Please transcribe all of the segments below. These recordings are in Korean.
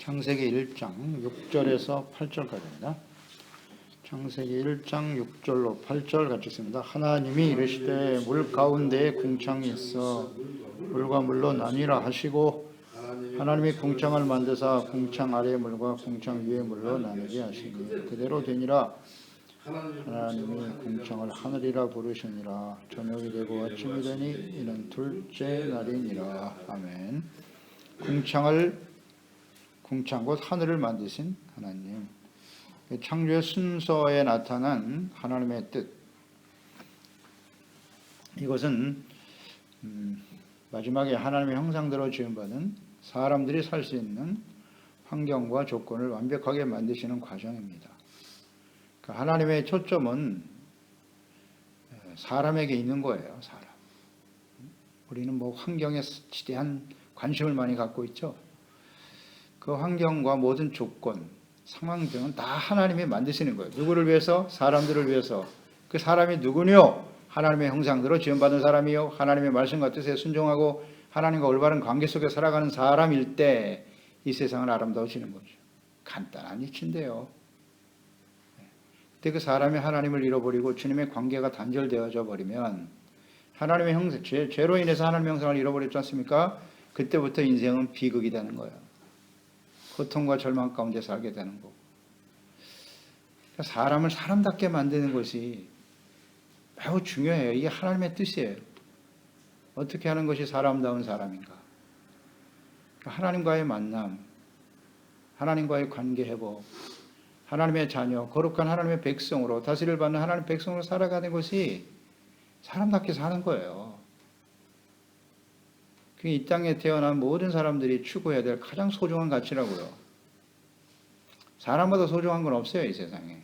창세기 1장 6절에서 8절까지입니다. 창세기 1장 6절로 8절 같이 있습니다. 하나님이 이르시되 물 가운데에 궁창이 있어 물과 물로 나뉘라 하시고 하나님이 궁창을 만드사 궁창 아래의 물과 궁창 위의 물로 나누게 하시니 그대로 되니라. 하나님이 궁창을 하늘이라 부르시니라. 저녁이 되고 아침이 되니 이는 둘째 날이니라. 아멘. 궁창 곧 하늘을 만드신 하나님, 창조의 순서에 나타난 하나님의 뜻, 이것은 마지막에 하나님의 형상대로 지음받은 사람들이 살 수 있는 환경과 조건을 완벽하게 만드시는 과정입니다. 그러니까 하나님의 초점은 사람에게 있는 거예요. 사람. 우리는 환경에 지대한 관심을 많이 갖고 있죠. 그 환경과 모든 조건, 상황 등은 다 하나님이 만드시는 거예요. 누구를 위해서? 사람들을 위해서. 그 사람이 누구뇨? 하나님의 형상대로 지음받은 사람이요. 하나님의 말씀과 뜻에 순종하고 하나님과 올바른 관계 속에 살아가는 사람일 때 이 세상은 아름다워지는 거죠. 간단한 이치인데요. 그때 그 사람이 하나님을 잃어버리고 주님의 관계가 단절되어져 버리면 하나님의 형상, 죄로 인해서 하나님의 형상을 잃어버렸지 않습니까? 그때부터 인생은 비극이 되는 거예요. 고통과 절망 가운데 살게 되는 거고. 사람을 사람답게 만드는 것이 매우 중요해요. 이게 하나님의 뜻이에요. 어떻게 하는 것이 사람다운 사람인가? 하나님과의 만남, 하나님과의 관계 회복, 하나님의 자녀, 거룩한 하나님의 백성으로 다스리를 받는 하나님의 백성으로 살아가는 것이 사람답게 사는 거예요. 그게 이 땅에 태어난 모든 사람들이 추구해야 될 가장 소중한 가치라고요. 사람보다 소중한 건 없어요, 이 세상에.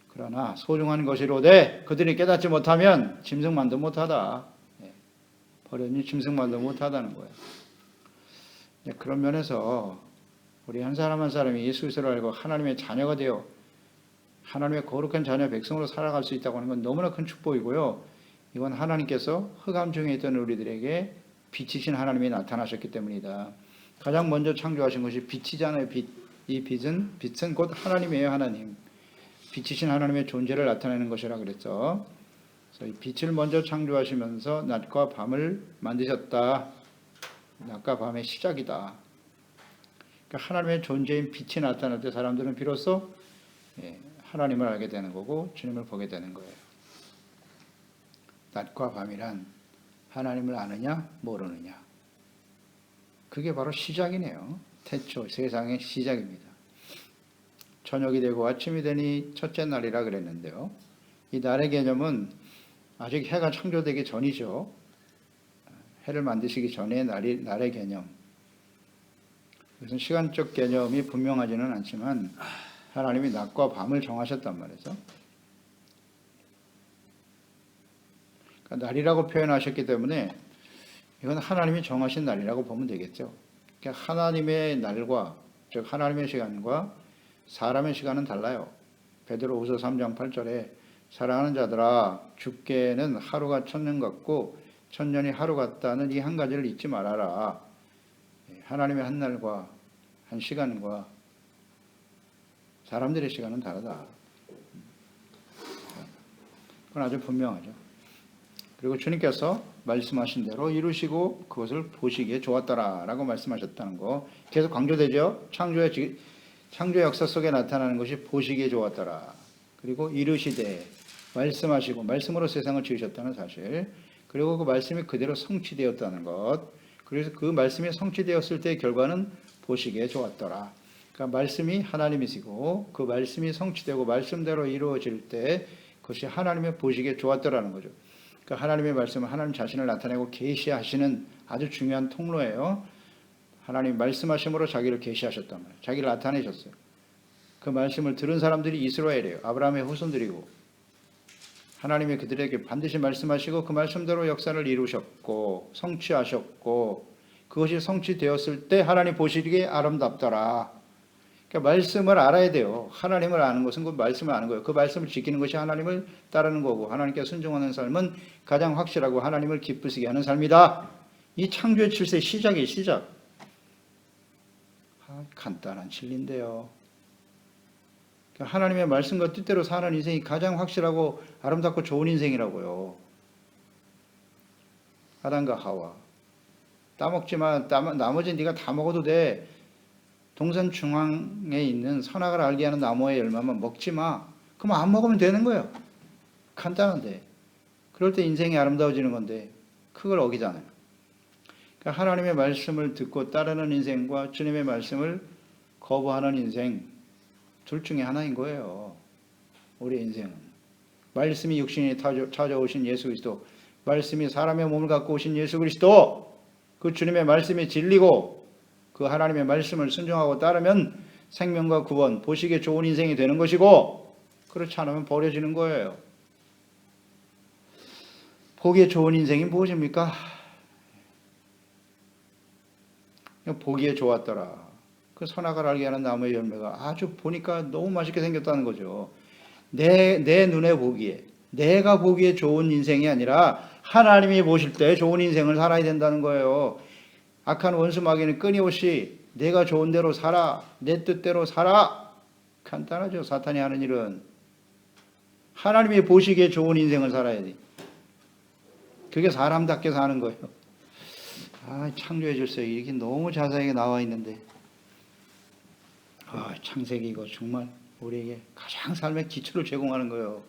그러나 소중한 것이로되 그들이 깨닫지 못하면 짐승만도 못하다. 버렸니 짐승만도 못하다는 거예요. 그런 면에서 우리 한 사람 한 사람이 예수 그리스도를 알고 하나님의 자녀가 되어 하나님의 거룩한 자녀 백성으로 살아갈 수 있다고 하는 건 너무나 큰 축복이고요. 이건 하나님께서 흑암 중에 있던 우리들에게 빛이신 하나님이 나타나셨기 때문이다. 가장 먼저 창조하신 것이 빛이잖아요. 빛. 이 빛은 곧 하나님이에요. 하나님. 빛이신 하나님의 존재를 나타내는 것이라 그랬죠. 그래서 이 빛을 먼저 창조하시면서 낮과 밤을 만드셨다. 낮과 밤의 시작이다. 그러니까 하나님의 존재인 빛이 나타날 때 사람들은 비로소 하나님을 알게 되는 거고 주님을 보게 되는 거예요. 낮과 밤이란 하나님을 아느냐 모르느냐. 그게 바로 시작이네요. 태초 세상의 시작입니다. 저녁이 되고 아침이 되니 첫째 날이라 그랬는데요. 이 날의 개념은 아직 해가 창조되기 전이죠. 해를 만드시기 전에 날의 개념. 그것은 시간적 개념이 분명하지는 않지만 하나님이 낮과 밤을 정하셨단 말이죠. 그러니까 날이라고 표현하셨기 때문에 이건 하나님이 정하신 날이라고 보면 되겠죠. 그러니까 하나님의 날과 즉 하나님의 시간과 사람의 시간은 달라요. 베드로후서 3장 8절에 사랑하는 자들아 주께는 하루가 천년 같고 천년이 하루 같다는 이 한 가지를 잊지 말아라. 하나님의 한 날과 한 시간과 사람들의 시간은 다르다. 그건 아주 분명하죠. 그리고 주님께서 말씀하신 대로 이루시고 그것을 보시기에 좋았더라라고 말씀하셨다는 거 계속 강조되죠. 창조의 역사 속에 나타나는 것이 보시기에 좋았더라. 그리고 이루시되 말씀하시고 말씀으로 세상을 지으셨다는 사실. 그리고 그 말씀이 그대로 성취되었다는 것. 그래서 그 말씀이 성취되었을 때의 결과는 보시기에 좋았더라. 그러니까 말씀이 하나님이시고 그 말씀이 성취되고 말씀대로 이루어질 때 그것이 하나님의 보시기에 좋았더라는 거죠. 그러니까 하나님의 말씀은 하나님 자신을 나타내고 계시하시는 아주 중요한 통로예요. 하나님 말씀하심으로 자기를 계시하셨단 말이에요. 자기를 나타내셨어요. 그 말씀을 들은 사람들이 이스라엘이에요. 아브라함의 후손들이고 하나님이 그들에게 반드시 말씀하시고 그 말씀대로 역사를 이루셨고 성취하셨고 그것이 성취되었을 때 하나님 보시기에 아름답더라. 그러니까 말씀을 알아야 돼요. 하나님을 아는 것은 그 말씀을 아는 거예요. 그 말씀을 지키는 것이 하나님을 따르는 거고 하나님께 순종하는 삶은 가장 확실하고 하나님을 기쁘시게 하는 삶이다. 이 창조의 질서의 시작이에요. 시작. 간단한 진리인데요. 하나님의 말씀과 뜻대로 사는 인생이 가장 확실하고 아름답고 좋은 인생이라고요. 아담과 하와. 따먹지만 나머지 네가 다 먹어도 돼. 동산 중앙에 있는 선악을 알게 하는 나무의 열매만 먹지 마. 그럼 안 먹으면 되는 거예요. 간단한데. 그럴 때 인생이 아름다워지는 건데 그걸 어기잖아요. 그러니까 하나님의 말씀을 듣고 따르는 인생과 주님의 말씀을 거부하는 인생 둘 중에 하나인 거예요. 우리의 인생은. 말씀이 육신이 찾아오신 예수 그리스도, 말씀이 사람의 몸을 갖고 오신 예수 그리스도, 그 주님의 말씀이 진리고 그 하나님의 말씀을 순종하고 따르면 생명과 구원, 보시기에 좋은 인생이 되는 것이고, 그렇지 않으면 버려지는 거예요. 보기에 좋은 인생이 무엇입니까? 보기에 좋았더라. 그 선악을 알게 하는 나무의 열매가 아주 보니까 너무 맛있게 생겼다는 거죠. 내 눈에 보기에, 내가 보기에 좋은 인생이 아니라 하나님이 보실 때 좋은 인생을 살아야 된다는 거예요. 악한 원수 마귀는 끊임없이 내가 좋은 대로 살아, 내 뜻대로 살아. 간단하죠. 사탄이 하는 일은. 하나님이 보시기에 좋은 인생을 살아야 돼. 그게 사람답게 사는 거예요. 창조해 줬어요. 이렇게 너무 자세하게 나와 있는데. 창세기 이거 정말 우리에게 가장 삶의 기초를 제공하는 거예요.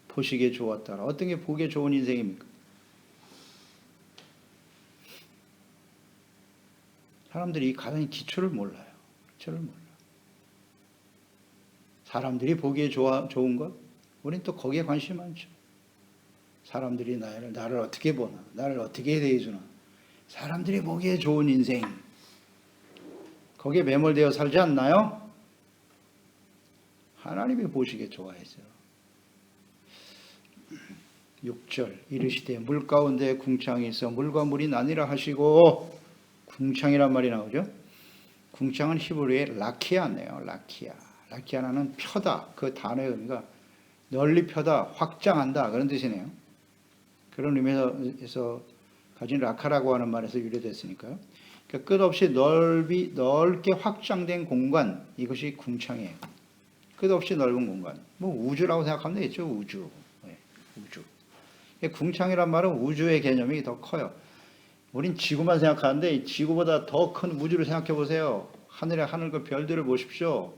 보시기에 좋았더라. 어떤 게 보기에 좋은 인생입니까? 사람들이 가장 기초를 몰라요. 기초를 몰라. 사람들이 보기에 좋은 것? 우린 또 거기에 관심이 많죠. 사람들이 나를 어떻게 보나, 나를 어떻게 대해주나. 사람들이 보기에 좋은 인생. 거기에 매몰되어 살지 않나요? 하나님이 보시기에 좋아했어요. 6절 이르시되 물 가운데 궁창이 있어 물과 물이 나뉘라 하시고, 궁창이란 말이 나오죠. 궁창은 히브리의 라키아네요. 라키아는 펴다. 그 단어의 의미가 널리 펴다, 확장한다 그런 뜻이네요. 그런 의미에서 가진 라카라고 하는 말에서 유래됐으니까요. 그러니까 끝없이 넓게 확장된 공간, 이것이 궁창이에요. 끝없이 넓은 공간. 우주라고 생각하면 되겠죠. 우주. 우주. 궁창이란 말은 우주의 개념이 더 커요. 우린 지구만 생각하는데 이 지구보다 더 큰 우주를 생각해 보세요. 하늘의 하늘과 별들을 보십시오.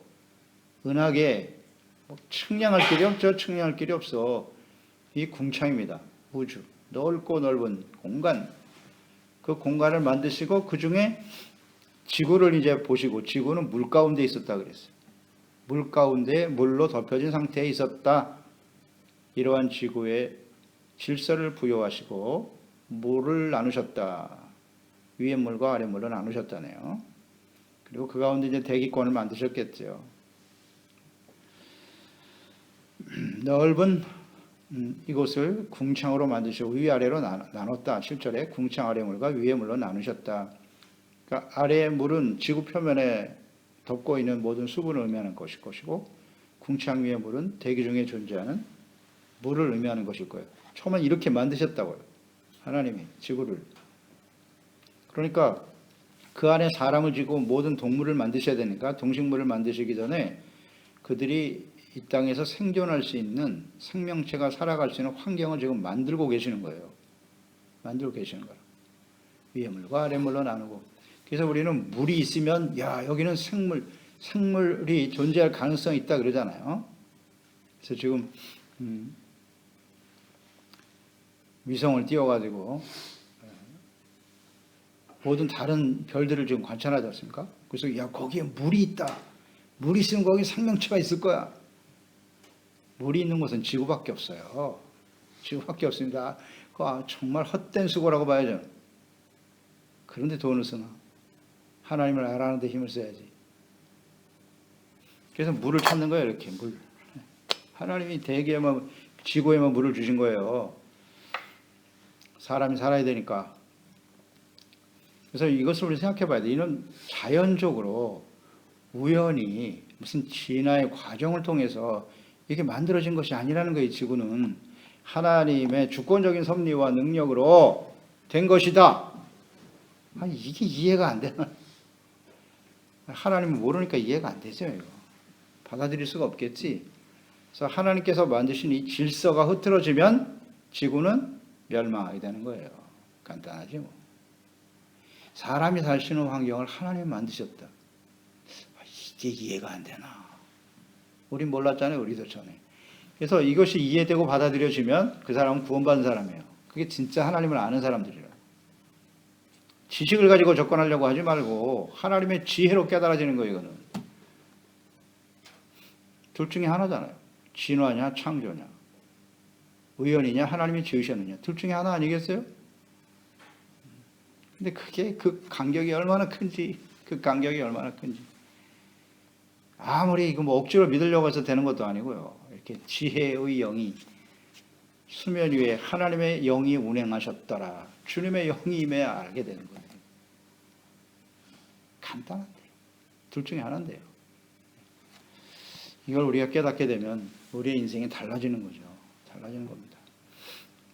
은하계. 측량할 길이 없죠. 측량할 길이 없어. 이 궁창입니다. 우주. 넓고 넓은 공간. 그 공간을 만드시고 그 중에 지구를 이제 보시고, 지구는 물 가운데 있었다 그랬어요. 물 가운데 물로 덮여진 상태에 있었다. 이러한 지구에 질서를 부여하시고 물을 나누셨다. 위의 물과 아래 물을 나누셨다네요. 그리고 그 가운데 이제 대기권을 만드셨겠죠. 넓은 이곳을 궁창으로 만드시고 위아래로 나눴다. 7절에 궁창 아래 물과 위의 물로 나누셨다. 그러니까 아래의 물은 지구 표면에 덮고 있는 모든 수분을 의미하는 것일 것이고, 궁창 위의 물은 대기 중에 존재하는 물을 의미하는 것일 거예요. 처음엔 이렇게 만드셨다고요. 하나님이 지구를. 그러니까 그 안에 사람을 지고 모든 동물을 만드셔야 되니까 동식물을 만드시기 전에 그들이 이 땅에서 생존할 수 있는, 생명체가 살아갈 수 있는 환경을 지금 만들고 계시는 거예요. 만들고 계시는 거예요. 위의 물과 아래 물로 나누고. 그래서 우리는 물이 있으면 여기는 생물이 존재할 가능성이 있다 그러잖아요. 그래서 지금 위성을 띄워가지고 모든 다른 별들을 지금 관찰하지 않습니까? 그래서 거기에 물이 있다. 물이 있으면 거기 생명체가 있을 거야. 물이 있는 곳은 지구밖에 없어요. 지구밖에 없습니다. 정말 헛된 수고라고 봐야죠. 그런데 돈을 쓰나? 하나님을 알아하는 데 힘을 써야지. 그래서 물을 찾는 거예요. 이렇게 물. 하나님이 대기에만, 지구에만 물을 주신 거예요. 사람이 살아야 되니까. 그래서 이것을 우리 생각해 봐야 돼. 이는 자연적으로 우연히 무슨 진화의 과정을 통해서 이게 만들어진 것이 아니라는 거예요. 지구는 하나님의 주권적인 섭리와 능력으로 된 것이다. 이게 이해가 안 되나? 하나님은 모르니까 이해가 안 되죠. 이거 받아들일 수가 없겠지. 그래서 하나님께서 만드신 이 질서가 흐트러지면 지구는 멸망하게 되는 거예요. 간단하지 뭐. 사람이 살 수 있는 환경을 하나님이 만드셨다. 이게 이해가 안 되나. 우린 몰랐잖아요. 우리도 전에. 그래서 이것이 이해되고 받아들여지면 그 사람은 구원받은 사람이에요. 그게 진짜 하나님을 아는 사람들이라. 지식을 가지고 접근하려고 하지 말고 하나님의 지혜로 깨달아지는 거예요. 이거는. 둘 중에 하나잖아요. 진화냐 창조냐. 우연이냐 하나님이 지으셨느냐. 둘 중에 하나 아니겠어요? 근데 그게 그 간격이 얼마나 큰지, 아무리 이거 뭐 억지로 믿으려고 해서 되는 것도 아니고요. 이렇게 지혜의 영이 수면 위에 하나님의 영이 운행하셨더라. 주님의 영이 임해야 알게 되는 거예요. 간단한데. 둘 중에 하나인데요. 이걸 우리가 깨닫게 되면 우리의 인생이 달라지는 거죠. 달라지는 겁니다.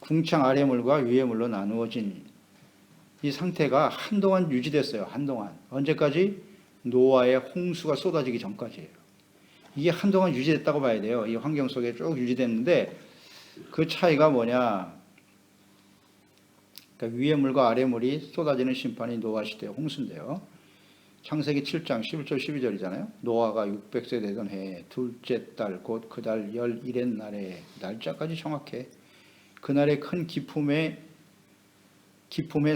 궁창 아래 물과 위의 물로 나누어진 이 상태가 한동안 유지됐어요. 한동안. 언제까지? 노아의 홍수가 쏟아지기 전까지예요. 이게 한동안 유지됐다고 봐야 돼요. 이 환경 속에 쭉 유지됐는데 그 차이가 뭐냐? 그러니까 위의 물과 아래 물이 쏟아지는 심판이 노아 시대의 홍수인데요. 창세기 7장 11절 12절이잖아요. 노아가 600세 되던 해에 둘째 달 곧 그 달 11의 날에 날짜까지 정확해. 그날의 큰 기품에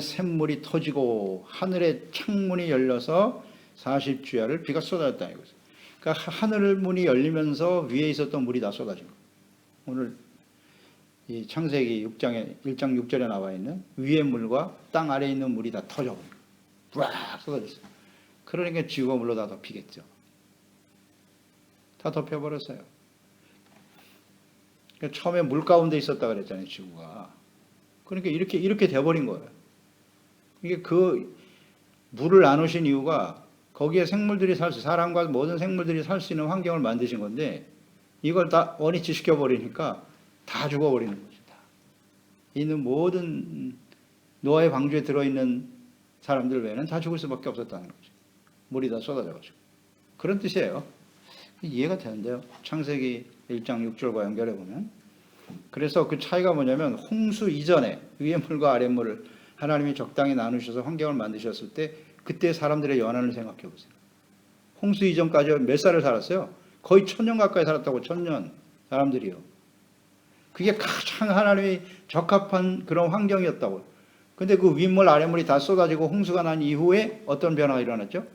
샘물이 터지고 하늘의 창문이 열려서 40주야를 비가 쏟아졌다 이거죠. 그러니까 하늘 문이 열리면서 위에 있었던 물이 다 쏟아진 거예요. 오늘 이 창세기 6장에 1장 6절에 나와 있는 위의 물과 땅 아래에 있는 물이 다 터져버린 거예요. 쫙 쏟아졌어요. 그러니까 지구가 물로 다 덮이겠죠. 다 덮여버렸어요. 그러니까 처음에 물 가운데 있었다 그랬잖아요, 지구가. 그러니까 이렇게 돼버린 거예요. 이게 그 물을 나누신 이유가 거기에 생물들이 사람과 모든 생물들이 살 수 있는 환경을 만드신 건데 이걸 다 원위치 시켜버리니까 다 죽어버리는 거죠. 다. 있는 모든 노아의 방주에 들어있는 사람들 외에는 다 죽을 수밖에 없었다는 거죠. 물이 다 쏟아져가지고. 그런 뜻이에요. 이해가 되는데요. 창세기 1장 6절과 연결해보면. 그래서 그 차이가 뭐냐면 홍수 이전에 위의 물과 아래 물을 하나님이 적당히 나누셔서 환경을 만드셨을 때 그때 사람들의 연한을 생각해 보세요. 홍수 이전까지 몇 살을 살았어요? 거의 1000년 가까이 살았다고. 1000년 사람들이요. 그게 가장 하나님이 적합한 그런 환경이었다고. 근데 그 윗물 아래물이 다 쏟아지고 홍수가 난 이후에 어떤 변화가 일어났죠?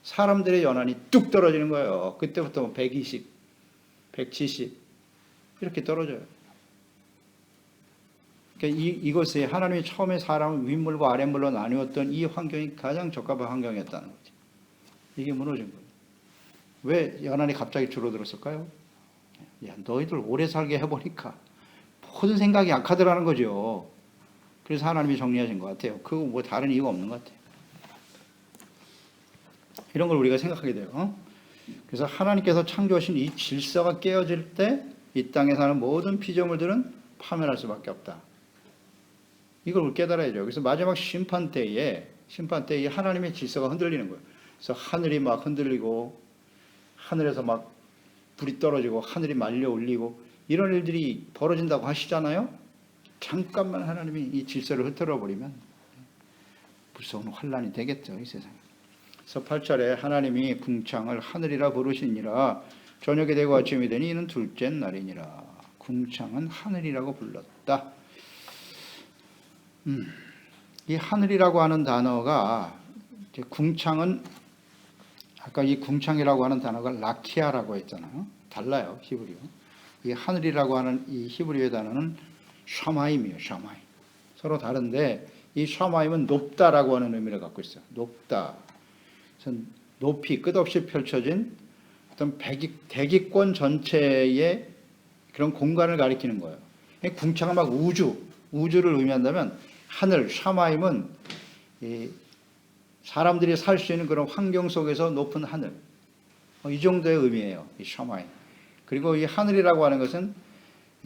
사람들의 연한이 뚝 떨어지는 거예요. 그때부터 120, 170 이렇게 떨어져요. 그러니까 이것이 하나님이 처음에 사람을 윗물과 아랫물로 나누었던 이 환경이 가장 적합한 환경이었다는 거죠. 이게 무너진 거예요. 왜 연한이 갑자기 줄어들었을까요? 야, 너희들 오래 살게 해보니까 모든 생각이 약하더라는 거죠. 그래서 하나님이 정리하신 것 같아요. 그거 뭐 다른 이유가 없는 것 같아요. 이런 걸 우리가 생각하게 돼요. 그래서 하나님께서 창조하신 이 질서가 깨어질 때 이 땅에 사는 모든 피조물들은 파멸할 수밖에 없다. 이걸 우리 깨달아야죠. 그래서 마지막 심판 때에 하나님의 질서가 흔들리는 거예요. 그래서 하늘이 막 흔들리고 하늘에서 막 불이 떨어지고 하늘이 말려 올리고 이런 일들이 벌어진다고 하시잖아요. 잠깐만 하나님이 이 질서를 흐트러 버리면 무서운 환란이 되겠죠, 이 세상에. 그래서 8절에 하나님이 궁창을 하늘이라 부르시니라. 저녁이 되고 아침이 되니 이는 둘째 날이니라. 궁창은 하늘이라고 불렀다. 이 하늘이라고 하는 단어가 이제 궁창은 아까 이 궁창이라고 하는 단어가 라키아라고 했잖아요. 달라요, 히브리어. 이 하늘이라고 하는 이 히브리어 단어는 샤마임이에요. 샤마임. 서로 다른데 이 샤마임은 높다라고 하는 의미를 갖고 있어요. 높다. 높이 끝없이 펼쳐진 어떤 대기권 전체의 그런 공간을 가리키는 거예요. 궁창은 막 우주를 의미한다면 하늘, 샤마임은 사람들이 살 수 있는 그런 환경 속에서 높은 하늘. 이 정도의 의미예요. 이 샤마임. 그리고 이 하늘이라고 하는 것은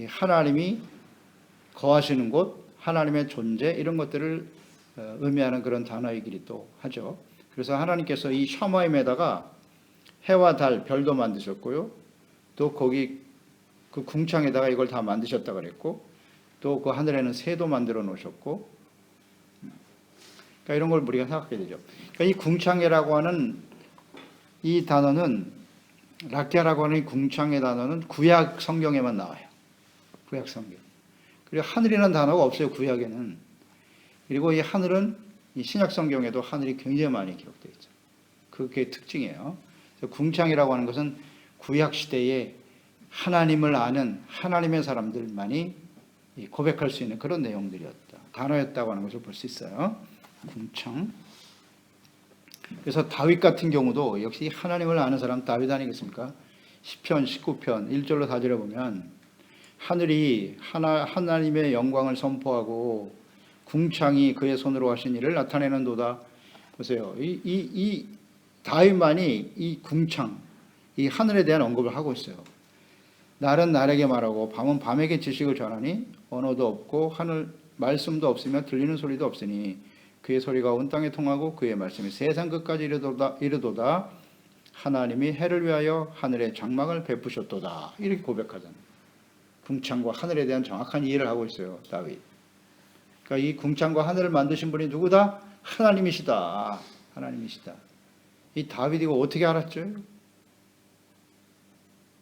하나님이 거하시는 곳, 하나님의 존재 이런 것들을 의미하는 그런 단어이기도 하죠. 그래서 하나님께서 이 샤마임에다가 해와 달, 별도 만드셨고요. 또 거기 그 궁창에다가 이걸 다 만드셨다 그랬고, 또 그 하늘에는 새도 만들어 놓으셨고, 그러니까 이런 걸 우리가 생각하게 되죠. 그러니까 이 궁창이라고 하는 이 단어는, 락야라고 하는 이 궁창의 단어는 구약 성경에만 나와요. 구약 성경. 그리고 하늘이라는 단어가 없어요, 구약에는. 그리고 이 하늘은 이 신약 성경에도 하늘이 굉장히 많이 기록되어 있죠. 그게 특징이에요. 궁창이라고 하는 것은 구약 시대에 하나님을 아는 하나님의 사람들만이 고백할 수 있는 그런 내용들이었다. 단어였다고 하는 것을 볼 수 있어요. 궁창. 그래서 다윗 같은 경우도 역시 하나님을 아는 사람 다윗 아니겠습니까? 시편 19편 1절로 4절에 보면 하늘이 하나님의 영광을 선포하고 궁창이 그의 손으로 하신 일을 나타내는도다. 보세요. 이 다윗만이 이 궁창, 이 하늘에 대한 언급을 하고 있어요. 날은 날에게 말하고 밤은 밤에게 지식을 전하니 언어도 없고 하늘 말씀도 없으며 들리는 소리도 없으니 그의 소리가 온 땅에 통하고 그의 말씀이 세상 끝까지 이르도다. 하나님이 해를 위하여 하늘에 장막을 베푸셨도다. 이렇게 고백하잖아요. 궁창과 하늘에 대한 정확한 이해를 하고 있어요, 다윗. 그러니까 이 궁창과 하늘을 만드신 분이 누구다? 하나님이시다. 하나님이시다. 이 다윗이 이거 어떻게 알았죠?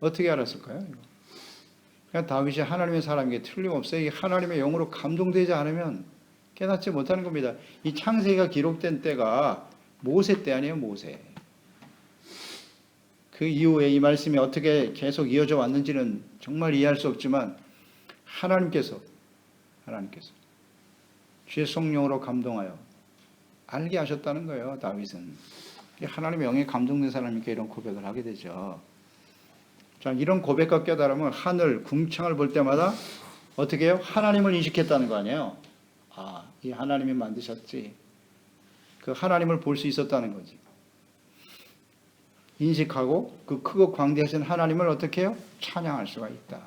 어떻게 알았을까요? 그냥 다윗이 하나님의 사람이기 틀림없어요. 이 하나님의 영으로 감동되지 않으면 깨닫지 못하는 겁니다. 이 창세기가 기록된 때가 모세 때 아니에요, 모세. 그 이후에 이 말씀이 어떻게 계속 이어져 왔는지는 정말 이해할 수 없지만 하나님께서 주의 성령으로 감동하여 알게 하셨다는 거예요, 다윗은. 하나님의 영에 감동된 사람이니까 이런 고백을 하게 되죠. 자, 이런 고백과 깨달음은 하늘, 궁창을 볼 때마다 어떻게 해요? 하나님을 인식했다는 거 아니에요? 아, 이 하나님이 만드셨지. 그 하나님을 볼 수 있었다는 거지. 인식하고 그 크고 광대하신 하나님을 어떻게 해요? 찬양할 수가 있다.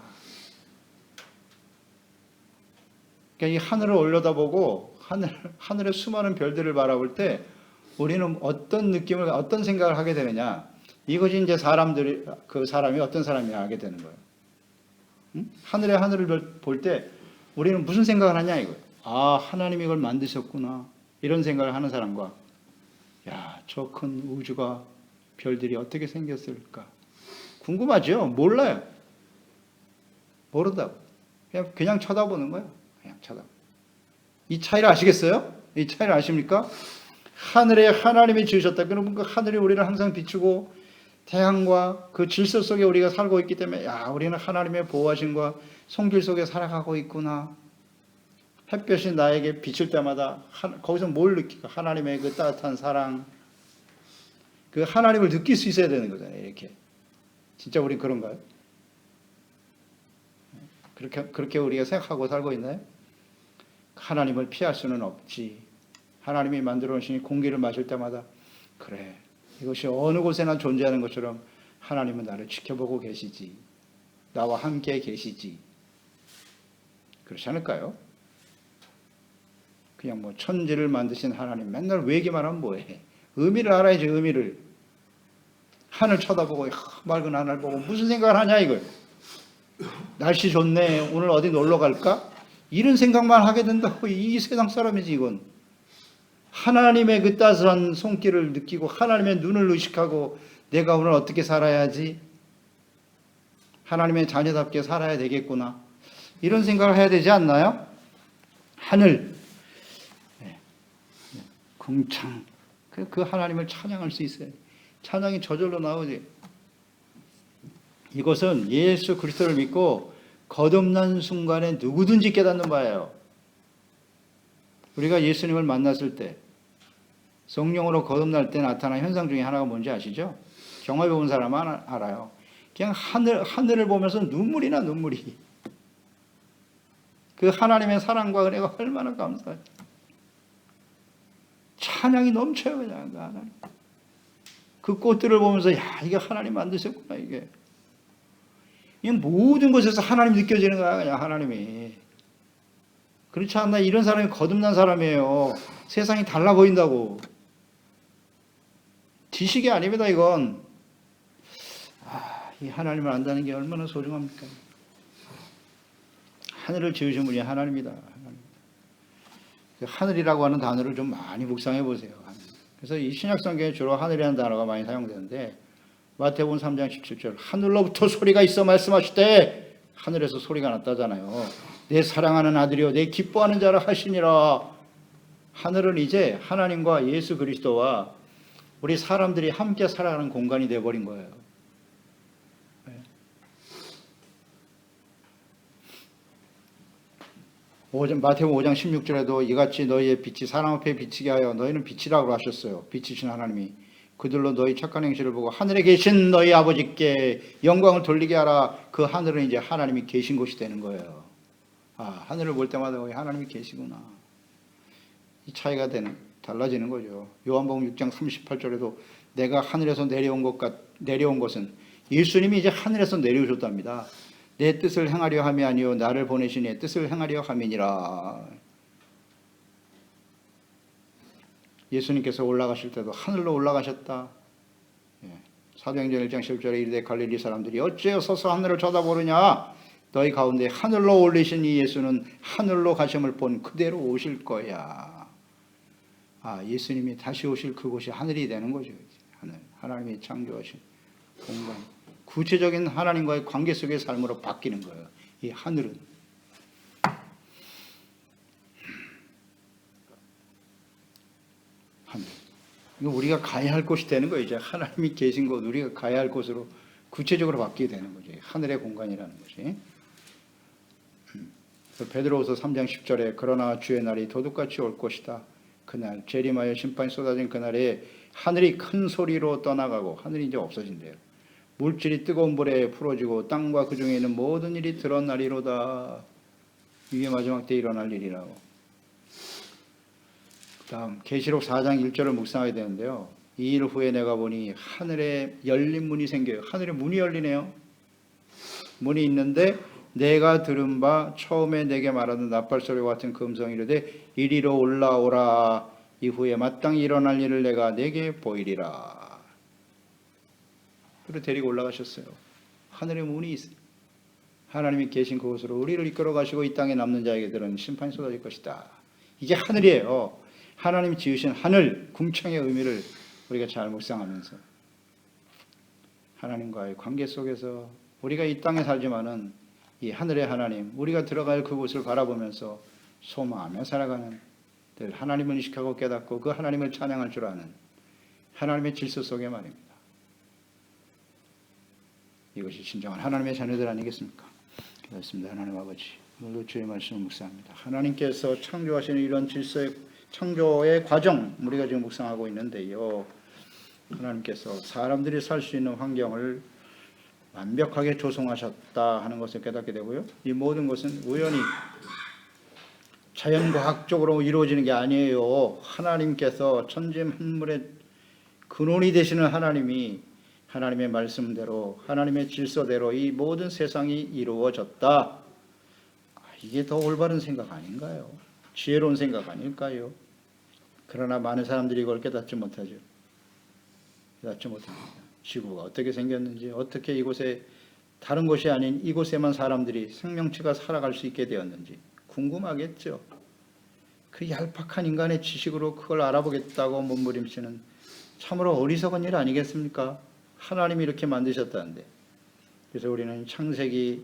그러니까 이 하늘을 올려다보고 하늘의 수많은 별들을 바라볼 때 우리는 어떤 느낌을, 어떤 생각을 하게 되느냐? 이것이 이제 그 사람이 어떤 사람이냐 하게 되는 거예요. 하늘을 볼 때 우리는 무슨 생각을 하냐 이거예요. 아, 하나님이 이걸 만드셨구나. 이런 생각을 하는 사람과, 야, 저 큰 우주가, 별들이 어떻게 생겼을까? 궁금하죠? 몰라요. 모른다고. 그냥 쳐다보는 거예요. 그냥 쳐다보. 이 차이를 아시겠어요? 이 차이를 아십니까? 하늘에 하나님이 지으셨다. 그러면 그 하늘이 우리를 항상 비추고 태양과 그 질서 속에 우리가 살고 있기 때문에, 야, 우리는 하나님의 보호하심과 손길 속에 살아가고 있구나. 햇볕이 나에게 비칠 때마다 거기서 뭘 느끼고, 하나님의 그 따뜻한 사랑, 그 하나님을 느낄 수 있어야 되는 거잖아요. 이렇게. 진짜 우린 그런가요? 그렇게 우리가 생각하고 살고 있나요? 하나님을 피할 수는 없지. 하나님이 만들어 놓으신 공기를 마실 때마다, 그래, 이것이 어느 곳에나 존재하는 것처럼 하나님은 나를 지켜보고 계시지. 나와 함께 계시지. 그렇지 않을까요? 그냥 뭐 천지를 만드신 하나님 맨날 외기만 하면 뭐해? 의미를 알아야지, 의미를. 하늘 쳐다보고, 맑은 하늘 보고 무슨 생각을 하냐 이걸. 날씨 좋네, 오늘 어디 놀러 갈까? 이런 생각만 하게 된다고. 이 세상 사람이지 이건. 하나님의 그 따스한 손길을 느끼고 하나님의 눈을 의식하고 내가 오늘 어떻게 살아야지, 하나님의 자녀답게 살아야 되겠구나, 이런 생각을 해야 되지 않나요? 하늘, 궁창, 그 하나님을 찬양할 수 있어요. 찬양이 저절로 나오지. 이것은 예수 그리스도를 믿고 거듭난 순간에 누구든지 깨닫는 바예요. 우리가 예수님을 만났을 때, 성령으로 거듭날 때 나타난 현상 중에 하나가 뭔지 아시죠? 경험해 본 사람은 알아요. 그냥 하늘을 보면서 눈물이 나, 눈물이. 그 하나님의 사랑과 은혜가 얼마나 감사해. 찬양이 넘쳐요, 그냥. 하나님. 그 꽃들을 보면서, 야, 이게 하나님 만드셨구나, 이게. 그냥 모든 곳에서 하나님 느껴지는 거야, 그냥 하나님이. 그렇지 않나? 이런 사람이 거듭난 사람이에요. 세상이 달라 보인다고. 지식이 아닙니다. 이건 이 하나님을 안다는 게 얼마나 소중합니까? 하늘을 지으신 분이 하나님이다. 하늘이라고 하는 단어를 좀 많이 묵상해 보세요. 그래서 이 신약성경에 주로 하늘이라는 단어가 많이 사용되는데 마태복음 3장 17절 하늘로부터 소리가 있어 말씀하실 때 하늘에서 소리가 났다잖아요. 내 사랑하는 아들이요 내 기뻐하는 자라 하시니라. 하늘은 이제 하나님과 예수 그리스도와 우리 사람들이 함께 살아가는 공간이 되어버린 거예요. 마태복음 5장 16절에도 이같이 너희의 빛이 사람 앞에 비치게 하여 너희는 빛이라고 하셨어요. 빛이신 하나님이 그들로 너희 착한 행실을 보고 하늘에 계신 너희 아버지께 영광을 돌리게 하라. 그 하늘은 이제 하나님이 계신 곳이 되는 거예요. 하늘을 볼 때마다 거기 하나님이 계시구나. 이 차이가 달라지는 거죠. 요한복음 6장 38절에도 내가 하늘에서 내려온 것은 예수님이 이제 하늘에서 내려오셨답니다. 내 뜻을 행하려 함이 아니요 나를 보내신 내 뜻을 행하려 함이니라. 예수님께서 올라가실 때도 하늘로 올라가셨다. 사도행전 1장 10절에 이르되 갈릴리 사람들이 어찌하여 서서 하늘을 쳐다보느냐. 너희 가운데 하늘로 올리신 이 예수는 하늘로 가심을 본 그대로 오실 거야. 예수님이 다시 오실 그곳이 하늘이 되는 거죠. 하나님이 창조하신 공간. 구체적인 하나님과의 관계 속의 삶으로 바뀌는 거예요. 이 하늘은. 하늘. 이거 우리가 가야 할 곳이 되는 거예요. 이제 하나님이 계신 곳, 우리가 가야 할 곳으로 구체적으로 바뀌게 되는 거죠. 하늘의 공간이라는 것이. 베드로후서 3장 10절에 그러나 주의 날이 도둑같이 올 것이다. 그날 재림하여 심판이 쏟아진 그날에 하늘이 큰 소리로 떠나가고 하늘이 이제 없어진대요. 물질이 뜨거운 불에 풀어지고 땅과 그 중에 있는 모든 일이 드러나리로다. 이게 마지막 때 일어날 일이라고. 다음 계시록 4장 1절을 묵상하게 되는데요. 이 일 후에 내가 보니 하늘에 열린 문이 생겨요. 하늘에 문이 열리네요. 문이 있는데 내가 들은 바 처음에 내게 말하는 나팔소리와 같은 그 음성이 이르되 이리로 올라오라. 이후에 마땅히 일어날 일을 내가 내게 보이리라. 그리고 데리고 올라가셨어요. 하늘에 문이 있어요. 하나님이 계신 그곳으로 우리를 이끌어 가시고 이 땅에 남는 자에게들은 심판이 쏟아질 것이다. 이게 하늘이에요. 하나님이 지으신 하늘, 궁창의 의미를 우리가 잘 묵상하면서 하나님과의 관계 속에서 우리가 이 땅에 살지만은 이 하늘의 하나님, 우리가 들어갈 그곳을 바라보면서 소망하며 살아가는 늘 하나님을 의식하고 깨닫고 그 하나님을 찬양할 줄 아는 하나님의 질서 속에 말입니다. 이것이 진정한 하나님의 자녀들 아니겠습니까? 그렇습니다. 하나님 아버지, 오늘도 주의 말씀을 묵상합니다. 하나님께서 창조하시는 이런 질서의 창조의 과정 우리가 지금 묵상하고 있는데요. 하나님께서 사람들이 살 수 있는 환경을 완벽하게 조성하셨다 하는 것을 깨닫게 되고요. 이 모든 것은 우연히 자연과학적으로 이루어지는 게 아니에요. 하나님께서 천지 만물의 근원이 되시는 하나님이 하나님의 말씀대로 하나님의 질서대로 이 모든 세상이 이루어졌다. 이게 더 올바른 생각 아닌가요? 지혜로운 생각 아닐까요? 그러나 많은 사람들이 이걸 깨닫지 못하죠. 깨닫지 못합니다. 지구가 어떻게 생겼는지, 어떻게 이곳에 다른 곳이 아닌 이곳에만 사람들이 생명체가 살아갈 수 있게 되었는지 궁금하겠죠. 그 얄팍한 인간의 지식으로 그걸 알아보겠다고 몸부림치는 참으로 어리석은 일 아니겠습니까? 하나님이 이렇게 만드셨다는데. 그래서 우리는 창세기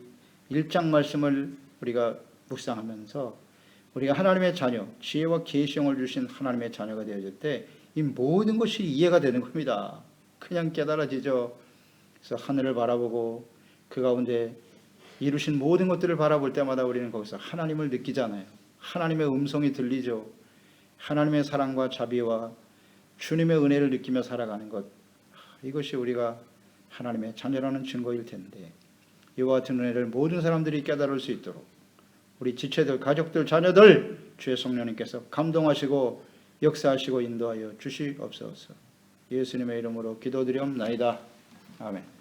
1장 말씀을 우리가 묵상하면서 우리가 하나님의 자녀, 지혜와 계시형을 주신 하나님의 자녀가 되어질 때 이 모든 것이 이해가 되는 겁니다. 그냥 깨달아지죠. 그래서 하늘을 바라보고 그 가운데 이루신 모든 것들을 바라볼 때마다 우리는 거기서 하나님을 느끼잖아요. 하나님의 음성이 들리죠. 하나님의 사랑과 자비와 주님의 은혜를 느끼며 살아가는 것, 이것이 우리가 하나님의 자녀라는 증거일 텐데 이와 같은 은혜를 모든 사람들이 깨달을 수 있도록 우리 지체들, 가족들, 자녀들 주의 성령님께서 감동하시고 역사하시고 인도하여 주시옵소서. 예수님의 이름으로 기도드리옵나이다. 아멘.